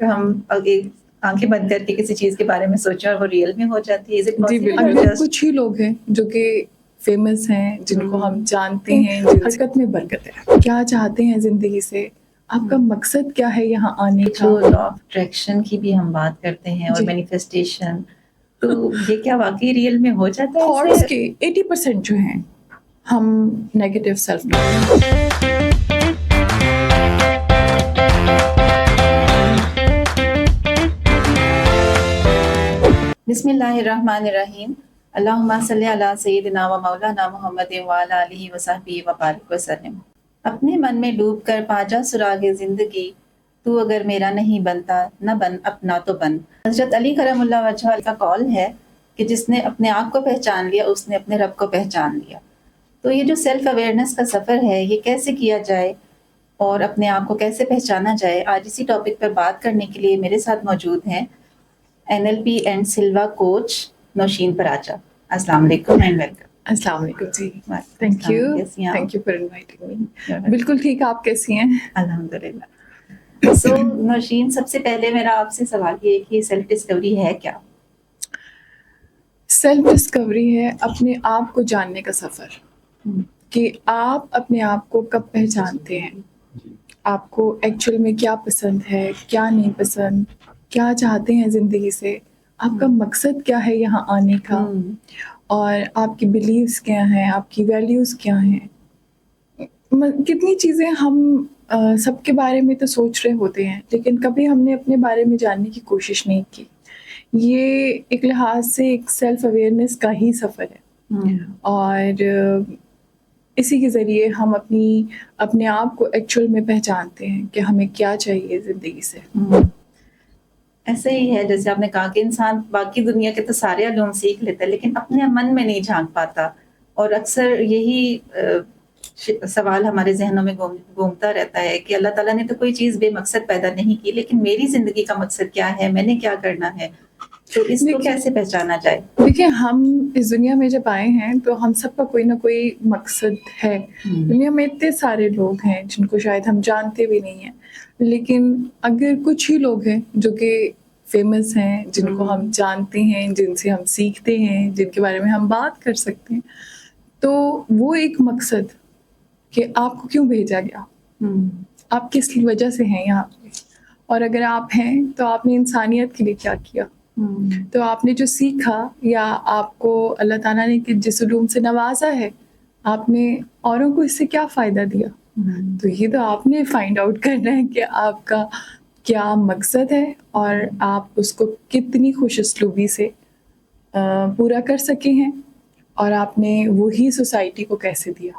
ہم ایک آنکھیں بند کر کے کسی چیز کے بارے میں سوچیں اور وہ ریئل میں ہو جاتی ہے؟ جی بالکل. کچھ ہی لوگ ہیں جو کہ فیمس ہیں، جن کو ہم جانتے ہیں، حرکت میں برکت ہے. کیا چاہتے ہیں زندگی سے؟ آپ کا مقصد کیا ہے یہاں آنے کا؟ جو لا آف اٹریکشن کی بھی ہم بات کرتے ہیں اور مینیفیسٹیشن، تو یہ کیا واقعی ریئل میں ہو جاتا ہے؟ تھاٹس کے 80% جو ہیں ہم نیگیٹو سیلف ٹاک. بسم اللہ الرحمن الرحیم. اللہم صلی علی سیدنا و مولانا محمد وعلی آلہ وصحبہ وبارک وسلم. اپنے من میں ڈوب کر پاجا سراغ زندگی، تو اگر میرا نہیں بنتا نہ بن اپنا تو بن. حضرت علی کرم اللہ وجہ کا قول ہے کہ جس نے اپنے آپ کو پہچان لیا اس نے اپنے رب کو پہچان لیا. تو یہ جو سیلف اویئرنیس کا سفر ہے، یہ کیسے کیا جائے اور اپنے آپ کو کیسے پہچانا جائے، آج اسی ٹاپک پر بات کرنے کے لیے میرے ساتھ موجود ہیں NLP اینڈ سلوا کوچ نوشین پراچا. السلام علیکم اینڈ ویلکم. السلام علیکم جی. Thank you for inviting me. بالکل ٹھیک. آپ کیسی ہیں؟ الحمدللہ. سو نوشین، سب سے پہلے میرا آپ سے سوال یہ ہے کہ سیلف ڈسکوری ہے کیا؟ سیلف ڈسکوری ہے اپنے آپ کو جاننے کا سفر، کہ آپ اپنے آپ کو کب پہچانتے ہیں، آپ کو ایکچوئل میں کیا پسند ہے، کیا نہیں پسند، کیا چاہتے ہیں زندگی سے، آپ کا مقصد کیا ہے یہاں آنے کا، اور آپ کی بلیفز کیا ہیں، آپ کی ویلیوز کیا ہیں. کتنی چیزیں ہم سب کے بارے میں تو سوچ رہے ہوتے ہیں، لیکن کبھی ہم نے اپنے بارے میں جاننے کی کوشش نہیں کی. یہ ایک لحاظ سے ایک سیلف اویئرنیس کا ہی سفر ہے، اور اسی کے ذریعے ہم اپنے آپ کو ایکچوئل میں پہچانتے ہیں کہ ہمیں کیا چاہیے زندگی سے. ایسے ہی ہے جیسے آپ نے کہا کہ انسان باقی دنیا کے تو سارے علوم سیکھ لیتا ہے لیکن اپنے من میں نہیں جھانک پاتا، اور اکثر یہی سوال ہمارے ذہنوں میں گھومتا رہتا ہے کہ اللہ تعالیٰ نے تو کوئی چیز بے مقصد پیدا نہیں کی، لیکن میری زندگی کا مقصد کیا ہے، میں نے کیا کرنا ہے، تو اس کو کیسے پہچانا جائے؟ دیکھیں، ہم اس دنیا میں جب آئے ہیں تو ہم سب کا کوئی نہ کوئی مقصد ہے. دنیا میں اتنے سارے لوگ ہیں جن کو شاید ہم جانتے بھی نہیں ہیں، لیکن اگر کچھ ہی لوگ ہیں جو کہ فیمس ہیں، جن کو ہم جانتے ہیں، جن سے ہم سیکھتے ہیں، جن کے بارے میں ہم بات کر سکتے ہیں، تو وہ ایک مقصد کہ آپ کو کیوں بھیجا گیا، آپ کس وجہ سے ہیں یہاں پہ، اور اگر آپ ہیں تو آپ نے انسانیت کے لیے کیا کیا، تو آپ نے جو سیکھا یا آپ کو اللہ تعالیٰ نے جس علوم سے نوازا ہے، آپ نے اوروں کو اس سے کیا فائدہ دیا. تو یہ تو آپ نے فائنڈ آؤٹ کرنا ہے کہ آپ کا کیا مقصد ہے اور آپ اس کو کتنی خوش اسلوبی سے پورا کر سکے ہیں، اور آپ نے وہی سوسائٹی کو کیسے دیا.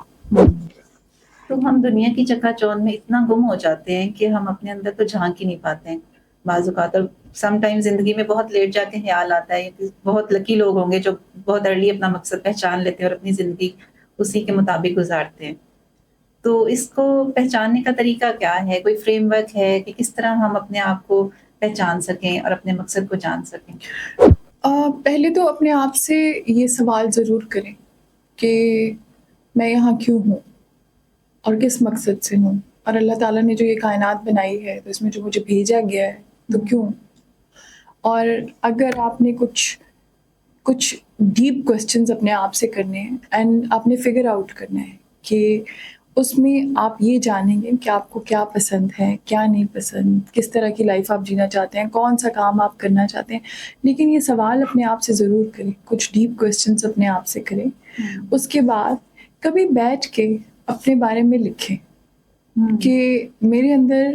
تو ہم دنیا کی چکا چوند میں اتنا گم ہو جاتے ہیں کہ ہم اپنے اندر تو جھانک ہی نہیں پاتے ہیں بعض اوقات، اور سم ٹائم زندگی میں بہت لیٹ جا کے خیال آتا ہے کہ بہت لکی لوگ ہوں گے جو بہت ارلی اپنا مقصد پہچان لیتے ہیں اور اپنی زندگی اسی کے مطابق گزارتے ہیں. تو اس کو پہچاننے کا طریقہ کیا ہے؟ کوئی فریم ورک ہے کہ کس طرح ہم اپنے آپ کو پہچان سکیں اور اپنے مقصد کو جان سکیں؟ پہلے تو اپنے آپ سے یہ سوال ضرور کریں کہ میں یہاں کیوں ہوں اور کس مقصد سے ہوں، اور اللہ تعالیٰ نے جو یہ کائنات بنائی ہے تو اس میں جو مجھے بھیجا گیا ہے تو کیوں. اور اگر آپ نے کچھ ڈیپ کوسچنز اپنے آپ سے کرنے ہیں، اینڈ آپ نے فگر آؤٹ کرنا ہے کہ اس میں آپ یہ جانیں گے کہ آپ کو کیا پسند ہے، کیا نہیں پسند، کس طرح کی لائف آپ جینا چاہتے ہیں، کون سا کام آپ کرنا چاہتے ہیں. لیکن یہ سوال اپنے آپ سے ضرور کریں، کچھ ڈیپ کوسچنز اپنے آپ سے کریں. اس کے بعد کبھی بیٹھ کے اپنے بارے میں لکھیں کہ میرے اندر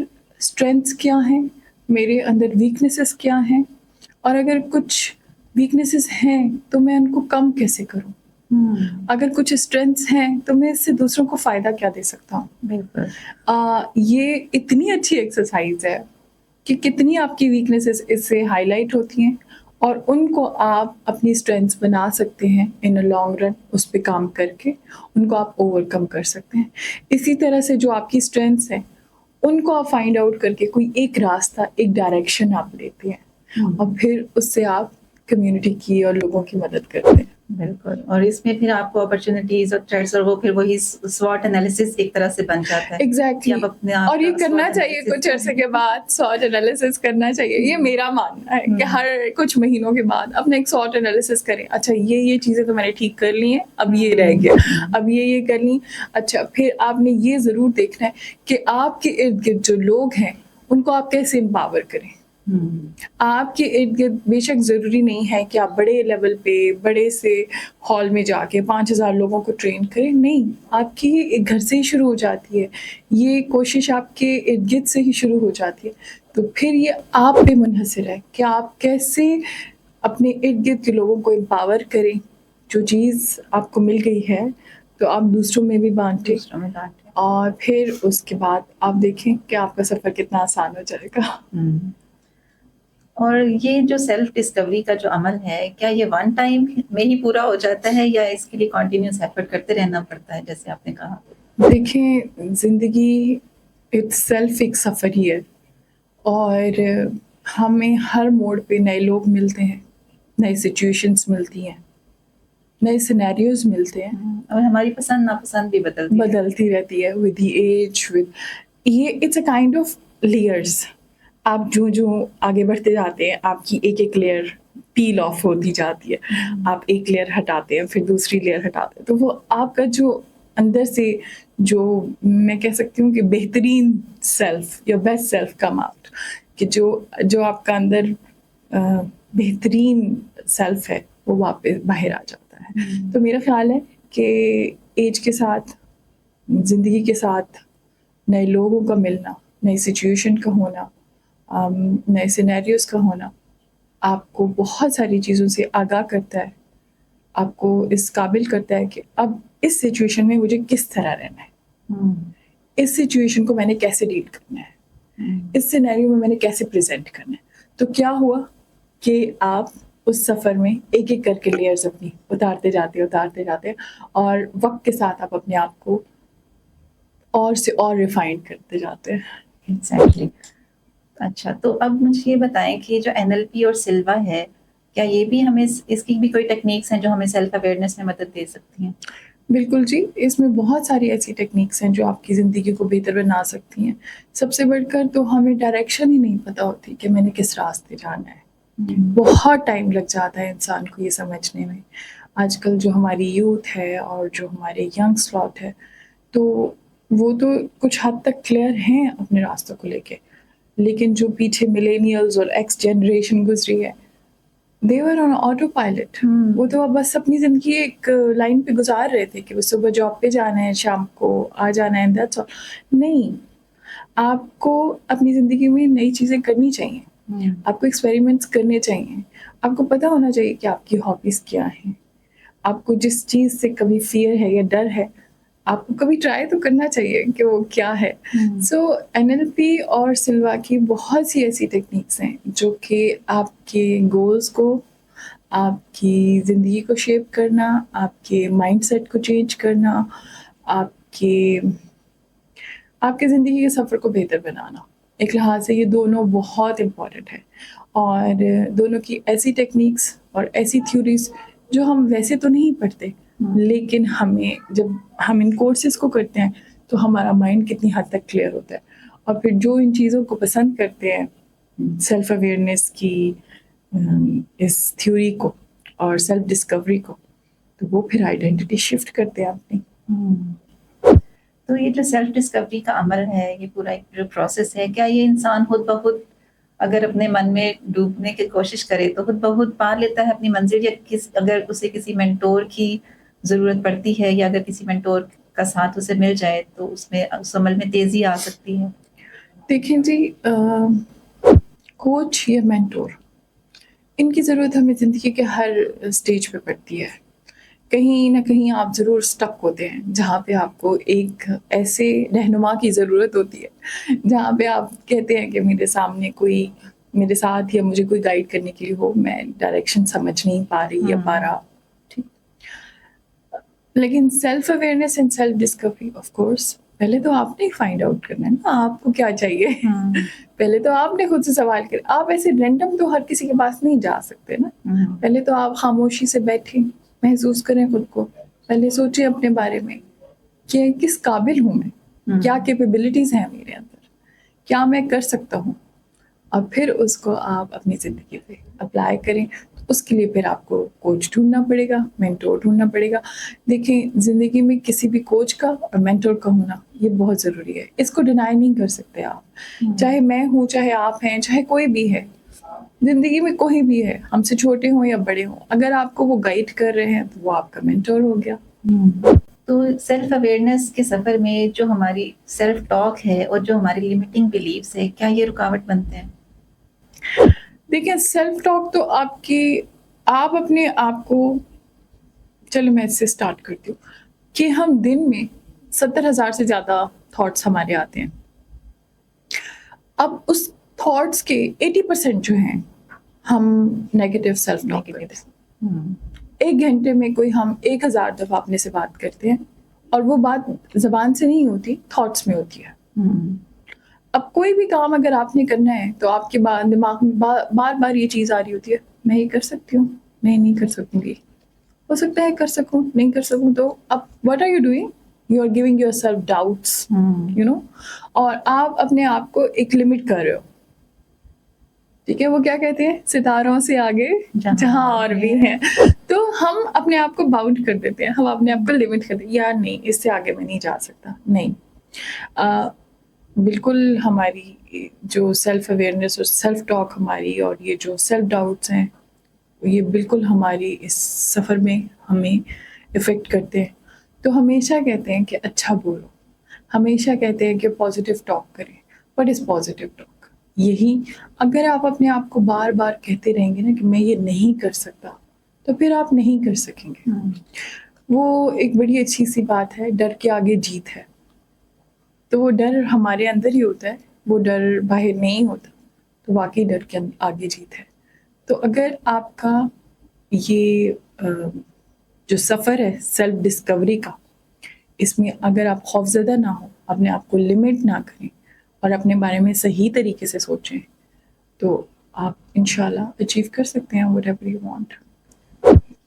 اسٹرینگثs کیا ہیں، میرے اندر ویکنیسز کیا ہیں، اور اگر کچھ ویکنیسز ہیں تو میں ان کو کم کیسے کروں، اگر کچھ اسٹرینگثs ہیں تو میں اس سے دوسروں کو فائدہ کیا دے سکتا ہوں. بالکل یہ اتنی اچھی ایکسرسائز ہے کہ کتنی آپ کی ویکنیسز اس سے ہائی لائٹ ہوتی ہیں، اور ان کو آپ اپنی اسٹرینگثs بنا سکتے ہیں ان اے لانگ رن. اس پہ کام کر کے ان کو آپ اوور کم کر سکتے ہیں. اسی طرح سے جو آپ کی اسٹرینگثs ہیں ان کو آپ فائنڈ آؤٹ کر کے کوئی ایک راستہ، ایک ڈائریکشن آپ لیتے ہیں، اور پھر اس سے آپ کمیونٹی کی اور لوگوں کی مدد کرتے ہیں. بالکل. اور اس میں پھر آپ کو اپرچونیٹیز اور تھریٹس اور وہ پھر وہی SWOT انالیسس ایک طرح سے بن جاتا ہے. ایگزیکٹلی. آپ اپنے آپ اور یہ کا کرنا SWOT چاہیے analysis کچھ عرصے کے بعد. SWOT انالیسس کرنا چاہیے. یہ میرا ماننا ہے کہ ہر کچھ مہینوں کے بعد اپنا ایک SWOT انالیسس کریں. اچھا یہ چیزیں تو میں نے ٹھیک کر لی ہیں, اب یہ رہ گیا, اب یہ کر لی. اچھا پھر آپ نے یہ ضرور دیکھنا ہے کہ آپ کے ارد گرد جو لوگ ہیں ان کو آپ کیسے امپاور کریں. آپ کے ارد گرد بے شک ضروری نہیں ہے کہ آپ بڑے لیول پہ بڑے سے ہال میں جا کے 5,000 لوگوں کو ٹرین کریں. نہیں, آپ کی ایک گھر سے ہی شروع ہو جاتی ہے, یہ کوشش آپ کے ارد گرد سے ہی شروع ہو جاتی ہے. تو پھر یہ آپ پہ منحصر ہے کہ آپ کیسے اپنے ارد گرد کے لوگوں کو امپاور کریں. جو چیز آپ کو مل گئی ہے تو آپ دوسروں میں بھی بانٹیں, اور پھر اس کے بعد آپ دیکھیں کہ آپ کا سفر کتنا آسان ہو جائے گا. اور یہ جو سیلف ڈسکوری کا جو عمل ہے, کیا یہ ون ٹائم میں ہی پورا ہو جاتا ہے یا اس کے لیے کنٹینیوس ایفرٹ کرتے رہنا پڑتا ہے جیسے آپ نے کہا؟ دیکھیں, زندگی سیلف ایک سفر ہی ہے, اور ہمیں ہر موڑ پہ نئے لوگ ملتے ہیں, نئی سچویشنس ملتی ہیں, نئے سینیریوز ملتے ہیں, اور ہماری پسند ناپسند بھی بدلتی رہتی ہے ود دی ایج. یہ it's a kind of layers. آپ جو آگے بڑھتے جاتے ہیں آپ کی ایک لیئر پیل آف ہوتی جاتی ہے. آپ ایک لیئر ہٹاتے ہیں پھر دوسری لیئر ہٹاتے ہیں, تو وہ آپ کا جو اندر سے جو میں کہہ سکتی ہوں کہ بہترین سیلف یا بیسٹ سیلف کم آؤٹ, کہ جو آپ کا اندر بہترین سیلف ہے وہ واپس باہر آ جاتا ہے. تو میرا خیال ہے کہ ایج کے ساتھ, زندگی کے ساتھ نئے لوگوں کا ملنا, نئی سچویشن کا ہونا, نئے سینیریوز کا ہونا آپ کو بہت ساری چیزوں سے آگاہ کرتا ہے, آپ کو اس قابل کرتا ہے کہ اب اس سچویشن میں مجھے کس طرح رہنا ہے, اس سچویشن کو میں نے کیسے ڈیل کرنا ہے, اس سینیریو میں نے کیسے پریزنٹ کرنا ہے. تو کیا ہوا کہ آپ اس سفر میں ایک ایک کر کے لیئرز اپنی اتارتے جاتے اور وقت کے ساتھ آپ اپنے آپ کو اور سے اور ریفائنڈ کرتے جاتے ہیں. ایگزیکٹلی. اچھا, تو اب مجھے یہ بتائیں کہ جو NLP اور سلوا ہے, کیا یہ بھی ہمیں اس کی بھی کوئی ٹیکنیکس ہیں جو ہمیں سیلف اویئرنیس میں مدد دے سکتی ہیں؟ بالکل جی, اس میں بہت ساری ایسی ٹیکنیکس ہیں جو آپ کی زندگی کو بہتر بنا سکتی ہیں. سب سے بڑھ کر تو ہمیں ڈائریکشن ہی نہیں پتہ ہوتی کہ میں نے کس راستے جانا ہے. بہت ٹائم لگ جاتا ہے انسان کو یہ سمجھنے میں. آج کل جو ہماری یوتھ ہے اور جو ہمارے ینگ سلاٹ ہے, تو وہ تو کچھ حد تک کلیئر ہیں اپنے راستوں کو لے کے, لیکن جو پیچھے ملینیلز اور ایکس جنریشن گزری ہے, they were on auto pilot. وہ تو بس اپنی زندگی ایک لائن پہ گزار رہے تھے کہ وہ صبح جاب پہ جانا ہے, شام کو آ جانا ہے, that's all. نہیں, آپ کو اپنی زندگی میں نئی چیزیں کرنی چاہیے, آپ کو ایکسپیریمنٹس کرنے چاہیے, آپ کو پتہ ہونا چاہیے کہ آپ کی ہابیز کیا ہیں, آپ کو جس چیز سے کبھی فیئر ہے یا ڈر ہے آپ کو کبھی ٹرائی تو کرنا چاہیے کہ وہ کیا ہے. سو NLP اور سلوا کی بہت سی ایسی ٹیکنیکس ہیں جو کہ آپ کے گولز کو, آپ کی زندگی کو شیپ کرنا, آپ کے مائنڈ سیٹ کو چینج کرنا, آپ کے زندگی کے سفر کو بہتر بنانا, ایک لحاظ سے یہ دونوں بہت امپورٹنٹ ہیں. اور دونوں کی ایسی ٹیکنیکس اور ایسی تھیوریز جو ہم ویسے تو نہیں پڑھتے, لیکن ہمیں جب ہم ان کورسز کو کرتے ہیں تو ہمارا مائنڈ کتنی حد تک کلیئر ہوتا ہے. اور پھر جو ان چیزوں کو پسند کرتے ہیں, سیلف اویئرنیس کی اس تھیوری کو اور سیلف ڈسکوری کو, تو وہ پھر آئیڈینٹی شفٹ کرتے ہیں اپنی. تو یہ جو سیلف ڈسکوری کا عمل ہے, یہ پورا ایک جو پروسیس ہے, کیا یہ انسان خود بخود اگر اپنے من میں ڈوبنے کی کوشش کرے تو خود بخود پا لیتا ہے اپنی منزل, یا اگر اسے کسی مینٹور کی ضرورت پڑتی ہے, یا اگر کسی مینٹور کا ساتھ اسے مل جائے تو اس عمل میں تیزی آ سکتی ہے؟ دیکھیں جی, کوچ یا مینٹور ان کی ضرورت ہمیں زندگی کے ہر اسٹیج پہ پڑتی ہے. کہیں نہ کہیں آپ ضرور سٹک ہوتے ہیں جہاں پہ آپ کو ایک ایسے رہنما کی ضرورت ہوتی ہے جہاں پہ آپ کہتے ہیں کہ میرے سامنے کوئی میرے ساتھ یا مجھے کوئی گائیڈ کرنے کے لیے ہو, میں ڈائریکشن سمجھ نہیں پا رہی یا پا رہا. ٹھیک, لیکن self awareness and self Discovery of course پہلے تو آپ نے فائنڈ آؤٹ کرنا ہے نا آپ کو کیا چاہیے. پہلے تو آپ نے خود سے سوال کرے. آپ ایسے رینڈم تو ہر کسی کے پاس نہیں جا سکتے نا. پہلے تو آپ خاموشی سے بیٹھیں, محسوس کریں خود کو, پہلے سوچیں اپنے بارے میں کہ کس قابل ہوں میں, کیا کیپیبلٹیز ہیں میرے اندر, کیا میں کر سکتا ہوں, اور پھر اس کو آپ اپنی زندگی پہ اپلائی کریں. اس کے لیے پھر آپ کو کوچ ڈھونڈنا پڑے گا, مینٹور ڈھونڈنا پڑے گا. دیکھیں زندگی میں کسی بھی کوچ کا اور مینٹور کا ہونا یہ بہت ضروری ہے, اس کو ڈینائی نہیں کر سکتے آپ, چاہے میں ہوں, چاہے آپ ہیں, چاہے کوئی بھی ہے زندگی میں, کوئی بھی ہے, ہم سے چھوٹے ہوں یا بڑے ہوں, اگر آپ کو وہ گائیڈ کر رہے ہیں تو وہ آپ کا مینٹور ہو گیا. تو سیلف اویئرنیس کے سفر میں جو ہماری سیلف ٹاک ہے اور جو ہماری لمیٹنگ بلیفس ہے, کیا یہ رکاوٹ بنتے ہیں؟ دیکھیں سیلف ٹاک تو آپ اپنے آپ کو, چلو میں اس سے اسٹارٹ کرتی ہوں کہ ہم دن میں 70,000 سے زیادہ تھاٹس ہمارے آتے ہیں. اب اس تھاٹس کے 80% جو ہیں ہم نیگیٹو سیلف ٹاک کرتے ہیں. 1 گھنٹے میں کوئی ہم 1,000 دفعہ اپنے سے بات کرتے ہیں, اور وہ بات زبان سے نہیں ہوتی, تھاٹس میں ہوتی ہے. اب کوئی بھی کام اگر آپ نے کرنا ہے تو آپ کے دماغ میں بار بار یہ چیز آ رہی ہوتی ہے, میں یہ کر سکتی ہوں, میں نہیں کر سکوں گی, ہو سکتا ہے کر سکوں, نہیں کر سکوں. تو اب what are you doing? You are giving yourself doubts, you know, اور آپ اپنے آپ کو ایک لمٹ کر رہے ہو. ٹھیک ہے, وہ کیا کہتے ہیں, ستاروں سے آگے جہاں اور بھی ہیں. تو ہم اپنے آپ کو باؤنڈ کر دیتے ہیں, ہم اپنے آپ کو لمٹ کر دیتے ہیں, یار نہیں اس سے آگے میں نہیں جا سکتا. نہیں, بالکل ہماری جو سیلف اویئرنیس اور سیلف ٹاک ہماری اور یہ جو سیلف ڈاؤٹس ہیں یہ بالکل ہماری اس سفر میں ہمیں افیکٹ کرتے ہیں. تو ہمیشہ کہتے ہیں کہ اچھا بولو, ہمیشہ کہتے ہیں کہ پازیٹیو ٹاک کریں. What is positive talk? یہی اگر آپ اپنے آپ کو بار بار کہتے رہیں گے نا کہ میں یہ نہیں کر سکتا, تو پھر آپ نہیں کر سکیں گے. وہ ایک بڑی اچھی سی بات ہے, ڈر کے آگے جیت ہے. تو وہ ڈر ہمارے اندر ہی ہوتا ہے, وہ ڈر باہر نہیں ہوتا. تو واقعی ڈر کے آگے جیت ہے. تو اگر آپ کا یہ جو سفر ہے سیلف ڈسکوری کا, اس میں اگر آپ خوفزدہ نہ ہو, اپنے آپ کو لمٹ نہ کریں اور اپنے بارے میں صحیح طریقے سے سوچیں, تو آپ انشاءاللہ اچیو کر سکتے ہیں وٹ ایور یو وانٹ.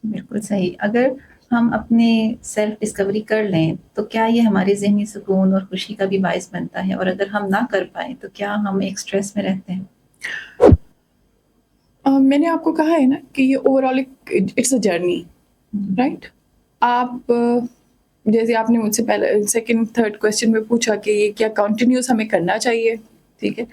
بالکل صحیح. اگر ہم اپنے سیلف ڈسکوری کر لیں تو کیا یہ ہمارے ذہنی سکون اور خوشی کا بھی باعث بنتا ہے؟ اور اگر ہم نہ کر پائیں تو کیا ہم ایک اسٹریس میں رہتے ہیں؟ میں نے آپ کو کہا ہے نا کہ یہ overall it's a journey, right. آپ جیسے آپ نے مجھ سے پہلے 2nd 3rd کویسچن میں پوچھا کہ یہ کیا کنٹینیوس ہمیں کرنا چاہیے. ٹھیک ہے,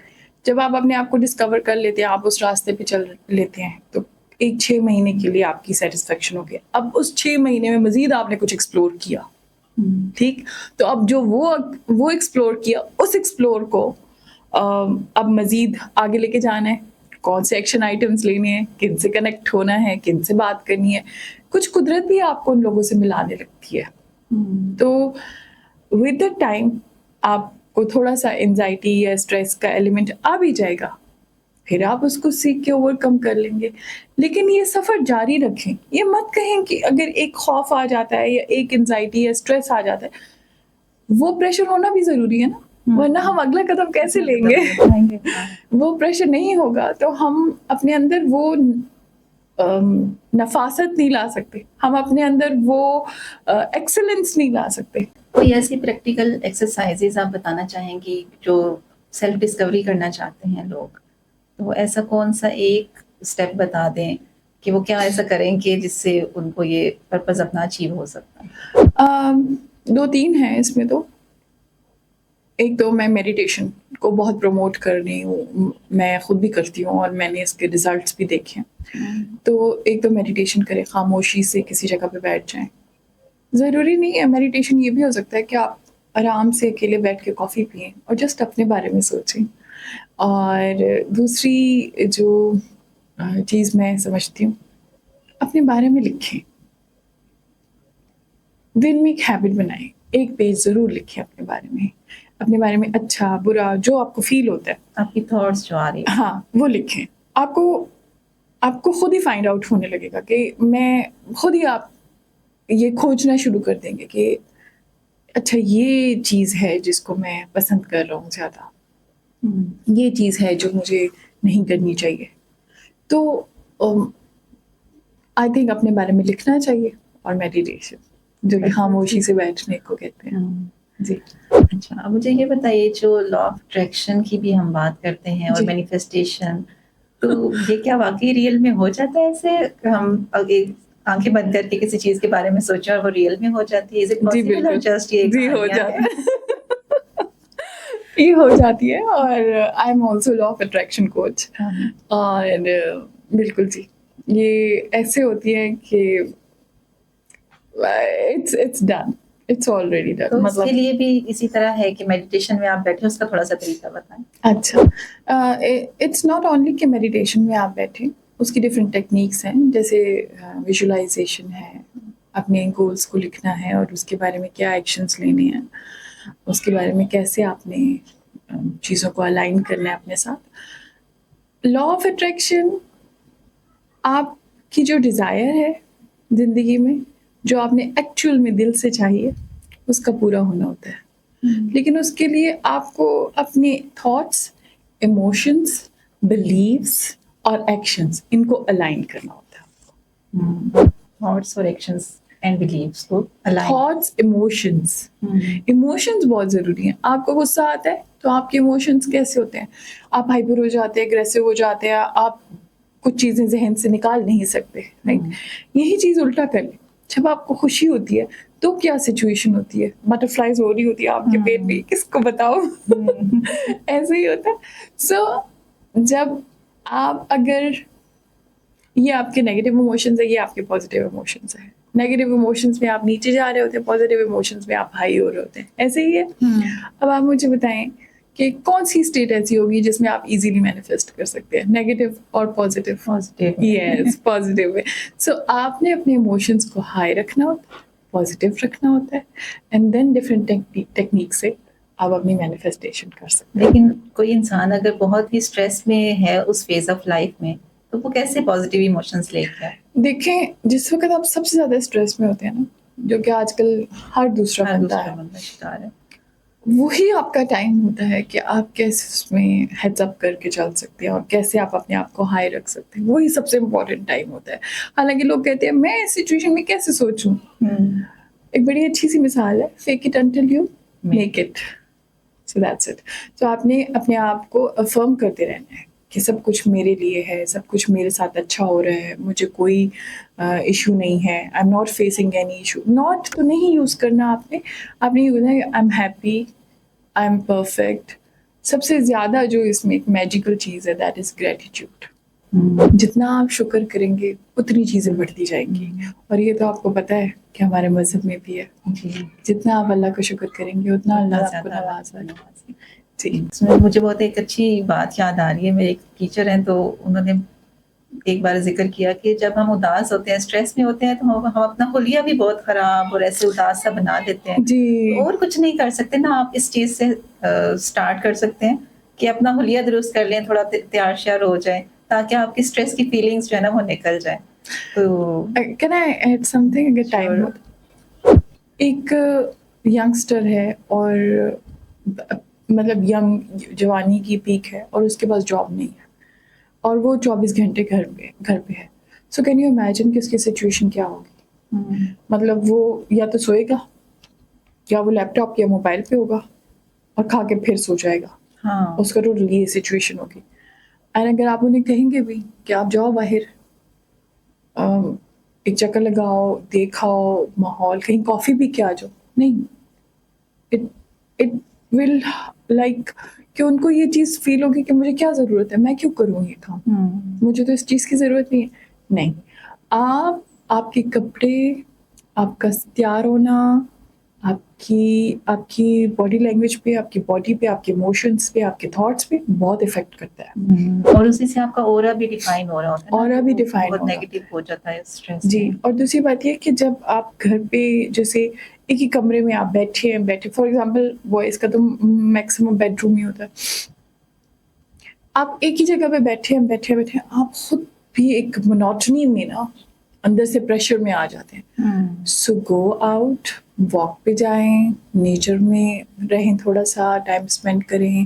جب آپ اپنے آپ کو ڈسکور کر لیتے ہیں, آپ اس راستے پہ چل لیتے ہیں, تو 6 مہینے کے لیے آپ کی سیٹسفیکشن ہو گیا. اب اس 6 مہینے میں مزید آپ نے کچھ ایکسپلور کیا, ٹھیک, تو اب جو وہ ایکسپلور کیا, اس ایکسپلور کو اب مزید آگے لے کے جانا ہے. کون سے ایکشن آئٹمس لینے ہیں, کن سے کنیکٹ ہونا ہے, کن سے بات کرنی ہے. کچھ قدرت بھی آپ کو ان لوگوں سے ملانے لگتی ہے. تو ود دا ٹائم آپ کو تھوڑا سا انزائٹی یا اسٹریس کا ایلیمنٹ آ بھی جائے گا, پھر آپ اس کو سیکھ کے اوور کم کر لیں گے. لیکن یہ سفر جاری رکھیں, یہ مت کہیں کہ اگر ایک خوف آ جاتا ہے یا ایک انزائٹی یا اسٹریس آ جاتا ہے, وہ پریشر ہونا بھی ضروری ہے نا, ورنہ ہم اگلا قدم کیسے لیں گے. وہ پریشر نہیں ہوگا تو ہم اپنے اندر وہ نفاست نہیں لا سکتے, ہم اپنے اندر وہ ایکسلنس نہیں لا سکتے. کوئی ایسی پریکٹیکل ایکسرسائزز آپ بتانا چاہیں گی جو سیلف ڈسکوری کرنا چاہتے ہیں لوگ, تو ایسا کون سا ایک اسٹیپ بتا دیں کہ وہ کیا ایسا کریں کہ جس سے ان کو یہ پرپز اپنا اچیو ہو سکتا ہے؟ 2-3 ہیں اس میں. تو ایک تو میں میڈیٹیشن کو بہت پروموٹ کر رہی ہوں, میں خود بھی کرتی ہوں اور میں نے اس کے ریزلٹس بھی دیکھے ہیں. تو ایک تو میڈیٹیشن کریں, خاموشی سے کسی جگہ پہ بیٹھ جائیں. ضروری نہیں ہے میڈیٹیشن, یہ بھی ہو سکتا ہے کہ آپ آرام سے اکیلے بیٹھ کے کافی پئیں اور جسٹ اپنے بارے میں سوچیں. اور دوسری جو چیز میں سمجھتی ہوں, اپنے بارے میں لکھیں. دن میں ایک ہیبٹ بنائیں, 1 پیج ضرور لکھیں اپنے بارے میں اچھا برا جو آپ کو فیل ہوتا ہے, آپ کی تھاٹس جو آ رہی ہیں, ہاں وہ لکھیں. آپ کو خود ہی فائنڈ آؤٹ ہونے لگے گا کہ میں خود ہی, آپ یہ کھوجنا شروع کر دیں گے کہ اچھا یہ چیز ہے جس کو میں پسند کر رہا ہوں زیادہ, یہ چیز ہے جو مجھے نہیں کرنی چاہیے. تو آئی تھنک اپنے بارے میں لکھنا چاہیے اور میڈیٹیشن, جو کہ خاموشی سے بیٹھنے کو کہتے ہیں. جی اچھا, اب مجھے یہ بتائیے, جو لا آف اٹریکشن کی بھی ہم بات کرتے ہیں اور جی. مینیفیسٹیشن, تو یہ کیا واقعی ریئل میں ہو جاتا ہے ایسے؟ ہم آنکھیں بند کر کے کسی چیز کے بارے میں سوچیں اور وہ ریئل میں ہو جاتی ہے؟ Is it G possible or بالکل, just یہ جی ہو کہانیاں جاتا ہیں؟ ہے, یہ ہو جاتی ہے. اور I am also law of attraction coach. اور بالکل جی, یہ ایسے ہوتی ہے کہ it's done, it's already done. تو اس مطلب کے لیے بھی اسی طرح ہے کہ میڈیٹیشن میں آپ بیٹھے, اس کا تھوڑا سا طریقہ بتائیں. اچھا, اٹس ناٹ اونلی کہ میڈیٹیشن میں آپ بیٹھیں, اس کی ڈفرینٹ ٹیکنیکس ہیں, جیسے ویژولائزیشن ہے, اپنے گولس کو لکھنا ہے اور اس کے بارے میں کیا ایکشنس لینے ہیں, اس کے بارے میں کیسے آپ نے چیزوں کو الائن کرنا ہے اپنے ساتھ. لا آف اٹریکشن آپ کی جو ڈیزائر ہے زندگی میں, جو آپ نے ایکچوئل میں دل سے چاہیے, اس کا پورا ہونا ہوتا ہے. لیکن اس کے لیے آپ کو اپنے تھاٹس, ایموشنس, بلیفس اور ایکشنس, ان کو الائن کرنا ہوتا ہے. تھاٹس اور ایکشنز اینڈ بلیفس کو الائن. تھاٹس, ایموشنس بہت ضروری ہیں. آپ کو غصہ آتا ہے تو آپ کے ایموشنس کیسے ہوتے ہیں؟ آپ ہائپر ہو جاتے ہیں, اگریسو ہو جاتے ہیں, آپ کچھ چیزیں ذہن سے نکال نہیں سکتے. یہی چیز الٹا کر لیں, جب آپ کو خوشی ہوتی ہے تو کیا سچویشن ہوتی ہے, بٹر فلائز ہو رہی ہوتی ہے آپ کے پیٹ میں, کس کو بتاؤ. ایسے ہی ہوتا ہے. سو جب آپ, اگر یہ آپ کے نیگیٹو ایموشنز ہیں, یہ آپ کے پازیٹیو ایموشنز ہیں. نیگیٹو ایموشنز میں آپ نیچے جا رہے ہوتے ہیں, پازیٹیو ایموشنز میں آپ ہائی ہو رہے ہوتے ہیں. ایسے ہی ہے. اب آپ مجھے بتائیں کہ کون سی اسٹیٹ ایسی ہوگی جس میں آپ ایزیلی مینیفیسٹ کر سکتے ہیں, نیگیٹو اور پازیٹیو؟ یس, پازیٹیو میں. سو آپ نے اپنے ایموشنس کو ہائی رکھنا ہوتا ہے, پازیٹیو رکھنا ہوتا ہے, اینڈ دین ڈفرینٹ ٹیکنیک سے آپ اپنی مینیفیسٹیشن کر سکتے ہیں. لیکن کوئی انسان اگر بہت ہی اسٹریس میں ہے اس فیز آف لائف میں, تو وہ کیسے پازیٹیو ایموشنس لے کے آئے؟ دیکھیں, جس وقت آپ سب سے زیادہ اسٹریس میں ہوتے ہیں نا, جو کہ آج کل ہر دوسرا بندہ شکار ہے, وہی آپ کا ٹائم ہوتا ہے کہ آپ کیسے اس میں ہیڈز اپ کر کے چل سکتے ہیں اور کیسے آپ اپنے آپ کو ہائی رکھ سکتے ہیں. وہی سب سے امپورٹنٹ ٹائم ہوتا ہے. حالانکہ لوگ کہتے ہیں میں اس سچویشن میں کیسے سوچوں. ایک بڑی اچھی سی مثال ہے, fake it until you make it. So that's it. تو آپ نے اپنے آپ کو افرم کرتے رہنا ہے کہ سب کچھ میرے لیے ہے, سب کچھ میرے ساتھ اچھا ہو رہا ہے, مجھے کوئی ایشو نہیں ہے, I am not facing any issue. Not تو نہیں یوز کرنا آپ نے یہ بولنا ہے I am happy, I am perfect. سب سے زیادہ جو اس میں ایک میجیکل چیز ہے, دیٹ از گریٹیٹیوڈ. جتنا آپ شکر کریں گے اتنی چیزیں بڑھتی جائیں گی. اور یہ تو آپ کو پتہ ہے کہ ہمارے مذہب میں بھی ہے, جتنا آپ اللہ کا شکر کریں گے اتنا اللہ آپ کو نوازے. جی, مجھے بہت ایک اچھی بات یاد آ رہی ہے. میرے ایک ٹیچر ہیں, تو انہوں نے ایک بار ذکر کیا کہ جب ہم اداس ہوتے ہیں, اسٹریس میں ہوتے ہیں, تو ہم اپنا حلیہ بھی بہت خراب اور ایسے اداس سا بنا دیتے ہیں. جی, اور کچھ نہیں کر سکتے نا, آپ اس چیز سے اسٹارٹ کر سکتے ہیں کہ اپنا حلیہ درست کر لیں, تھوڑا تیار شیار ہو جائیں, تاکہ آپ کی اسٹریس کی فیلنگس جو ہے نا وہ نکل جائیں. تو can I add something اگر ٹائم ہو؟ ایک ینگسٹر ہے اور مطلب ینگ جوانی کی پیک ہے, اور اس کے پاس جاب نہیں ہے, اور وہ 24 گھنٹے گھر پہ ہے. سو کین یو امیجن کہ اس کی سچویشن کیا ہوگی. مطلب وہ یا تو سوئے گا, یا وہ لیپ ٹاپ یا موبائل پہ ہوگا, اور کھا کے پھر سو جائے گا. اس کا ٹوٹل یہ سچویشن ہوگی. اور اگر آپ انہیں کہیں گے بھی کہ آپ جاؤ باہر, ایک چکر لگاؤ, دیکھاؤ ماحول, کہیں کافی پی کے آ جاؤ, نہیں. اٹ ول لائک کہ ان کو یہ چیز فیل ہوگی کہ مجھے کیا ضرورت ہے, میں کیوں کروں یہ کام, مجھے تو اس چیز کی ضرورت نہیں ہے. نہیں, آپ کے کپڑے, آپ کا تیار ہونا, آپ کی باڈی لینگویج پہ, آپ کی باڈی پہ, آپ کے ایموشنس پہ, آپ کے تھاٹس پہ بہت افیکٹ کرتا ہے. اور اسی سے آپ کا اورا بھی ڈیفائن ہو رہا ہوتا ہے, اورا بھی ڈیفائن بہت نیگیٹو ہو جاتا ہے اسٹریس. جی, اور دوسری بات یہ کہ جب آپ گھر پہ جیسے ایک ہی کمرے میں آپ بیٹھے فار ایگزامپل بوائز کا تو میکسیمم بیڈ روم ہی ہوتا ہے, آپ ایک ہی جگہ پہ بیٹھے آپ خود بھی ایک منوٹنی میں نا اندر سے پریشر میں آ جاتے ہیں. سو گو آؤٹ, واک پہ جائیں, نیچر میں رہیں, تھوڑا سا ٹائم اسپینڈ کریں,